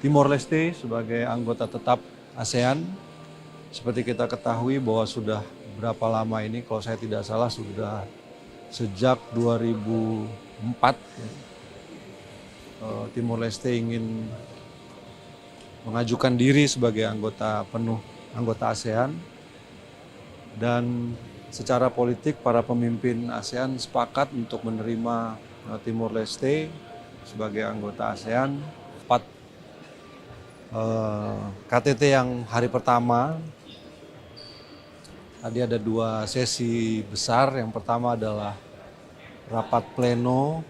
Timor Leste sebagai anggota tetap ASEAN. Seperti kita ketahui bahwa sudah berapa lama ini, kalau saya tidak salah sudah sejak 2004 Timor Leste ingin mengajukan diri sebagai anggota ASEAN, dan secara politik para pemimpin ASEAN sepakat untuk menerima Timor Leste sebagai anggota ASEAN. KTT yang hari pertama, tadi ada 2 sesi besar. Yang pertama adalah rapat pleno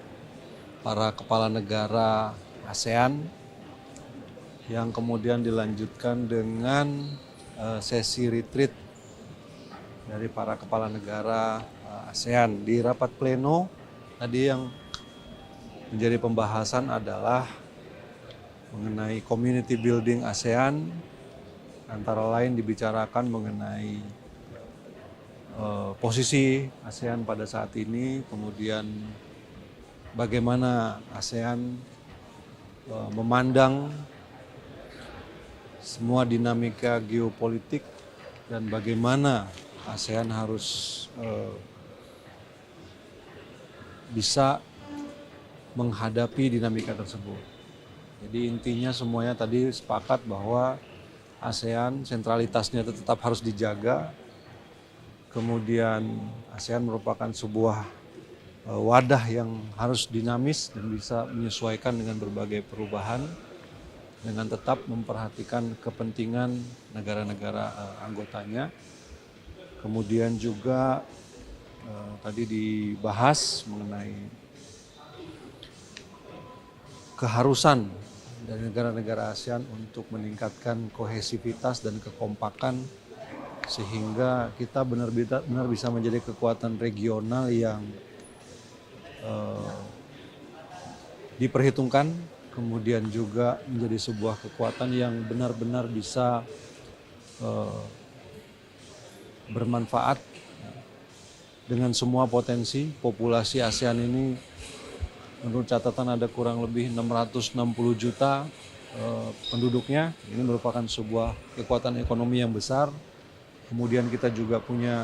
para kepala negara ASEAN, yang kemudian dilanjutkan dengan sesi retreat dari para kepala negara ASEAN. Di rapat pleno tadi yang menjadi pembahasan adalah mengenai community building ASEAN, antara lain dibicarakan mengenai posisi ASEAN pada saat ini, kemudian bagaimana ASEAN memandang semua dinamika geopolitik dan bagaimana ASEAN harus bisa menghadapi dinamika tersebut. Jadi intinya semuanya tadi sepakat bahwa ASEAN sentralitasnya tetap harus dijaga. Kemudian ASEAN merupakan sebuah wadah yang harus dinamis dan bisa menyesuaikan dengan berbagai perubahan, dengan tetap memperhatikan kepentingan negara-negara anggotanya. Kemudian juga tadi dibahas mengenai keharusan dari negara-negara ASEAN untuk meningkatkan kohesivitas dan kekompakan, sehingga kita benar-benar bisa menjadi kekuatan regional yang diperhitungkan, kemudian juga menjadi sebuah kekuatan yang benar-benar bisa bermanfaat dengan semua potensi. Populasi ASEAN ini menurut catatan ada kurang lebih 660 juta penduduknya. Ini merupakan sebuah kekuatan ekonomi yang besar. Kemudian kita juga punya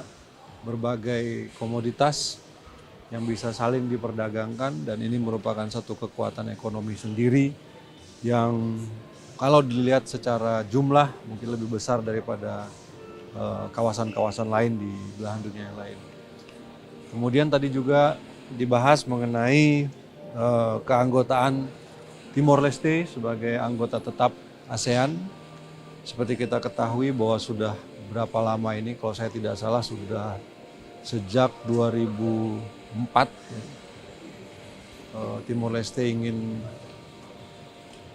berbagai komoditas yang bisa saling diperdagangkan, dan ini merupakan satu kekuatan ekonomi sendiri yang kalau dilihat secara jumlah mungkin lebih besar daripada kawasan-kawasan lain di belahan dunia yang lain. Kemudian tadi juga dibahas mengenai keanggotaan Timor Leste sebagai anggota tetap ASEAN. Seperti kita ketahui bahwa sudah berapa lama ini, kalau saya tidak salah sudah sejak 2004 Timor Leste ingin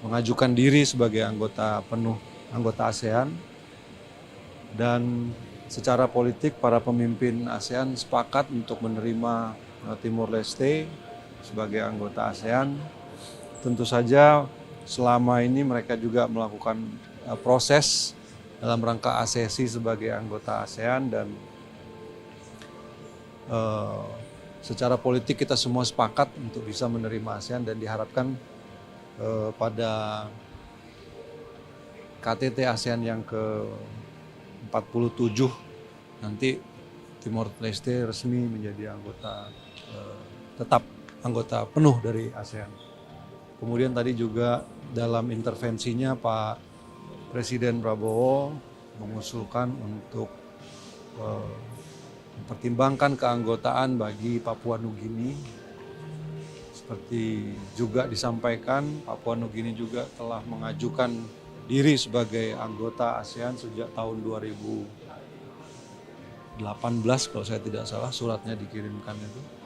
mengajukan diri sebagai anggota ASEAN, dan secara politik para pemimpin ASEAN sepakat untuk menerima Timor Leste sebagai anggota ASEAN. Tentu saja selama ini mereka juga melakukan proses dalam rangka aksesi sebagai anggota ASEAN, dan secara politik kita semua sepakat untuk bisa menerima ASEAN, dan diharapkan pada KTT ASEAN yang ke-47 nanti Timor Leste resmi menjadi anggota tetap anggota penuh dari ASEAN. Kemudian tadi juga dalam intervensinya Pak Presiden Prabowo mengusulkan untuk mempertimbangkan keanggotaan bagi Papua Nugini. Seperti juga disampaikan, Papua Nugini juga telah mengajukan diri sebagai anggota ASEAN sejak tahun 2018 kalau saya tidak salah, suratnya dikirimkan itu.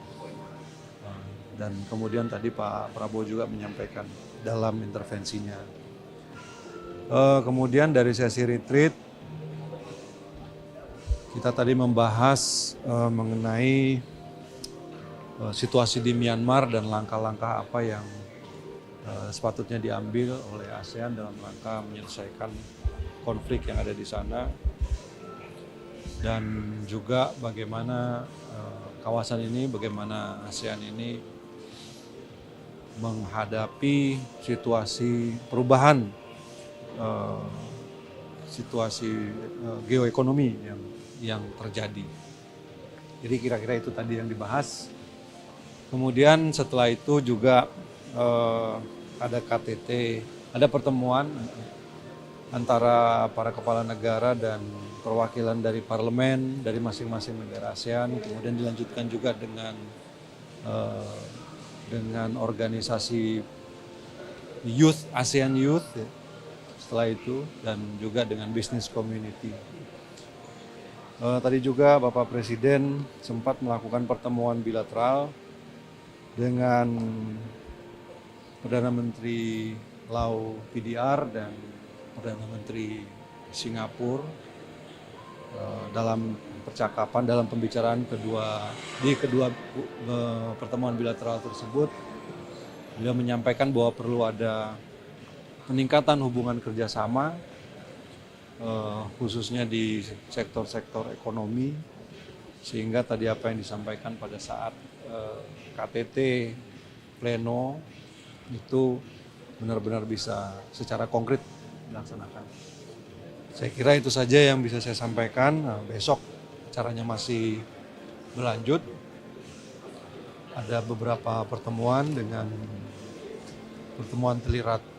Dan kemudian tadi Pak Prabowo juga menyampaikan dalam intervensinya. Kemudian dari sesi retreat, kita tadi membahas mengenai situasi di Myanmar dan langkah-langkah apa yang sepatutnya diambil oleh ASEAN dalam rangka menyelesaikan konflik yang ada di sana. Dan juga bagaimana kawasan ini, bagaimana ASEAN ini menghadapi situasi perubahan eh, situasi geoekonomi yang terjadi. Jadi kira-kira itu tadi yang dibahas. Kemudian setelah itu juga ada KTT, ada pertemuan antara para kepala negara dan perwakilan dari parlemen dari masing-masing negara ASEAN. Kemudian dilanjutkan juga dengan organisasi Youth, ASEAN Youth setelah itu, dan juga dengan business community. Tadi juga Bapak Presiden sempat melakukan pertemuan bilateral dengan Perdana Menteri Lau PDR dan Perdana Menteri Singapura dalam percakapan, dalam pembicaraan di kedua pertemuan bilateral tersebut. Beliau menyampaikan bahwa perlu ada peningkatan hubungan kerjasama, khususnya di sektor-sektor ekonomi, sehingga tadi apa yang disampaikan pada saat KTT pleno itu benar-benar bisa secara konkret dilaksanakan. Saya kira itu saja yang bisa saya sampaikan. Besok acaranya masih berlanjut. Ada beberapa pertemuan dengan pertemuan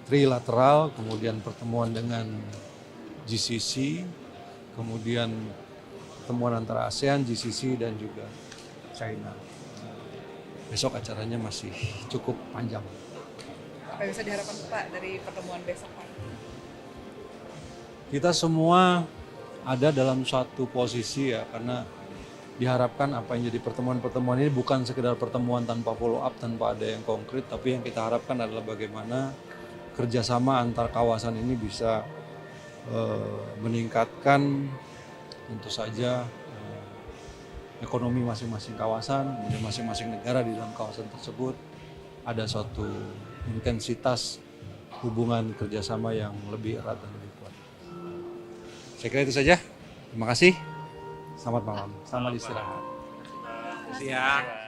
trilateral, kemudian pertemuan dengan GCC, kemudian pertemuan antara ASEAN, GCC, dan juga China. Besok acaranya masih cukup panjang. Apa yang bisa diharapkan Pak dari pertemuan besok Pak? Kita semua ada dalam suatu posisi ya, karena diharapkan apa yang jadi pertemuan-pertemuan ini bukan sekedar pertemuan tanpa follow up, tanpa ada yang konkret, tapi yang kita harapkan adalah bagaimana kerjasama antar kawasan ini bisa meningkatkan tentu saja ekonomi masing-masing kawasan, dan masing-masing negara di dalam kawasan tersebut ada suatu intensitas hubungan kerjasama yang lebih erat dan lebih kuat. Saya kira itu saja. Terima kasih. Selamat malam. Selamat istirahat. Siang.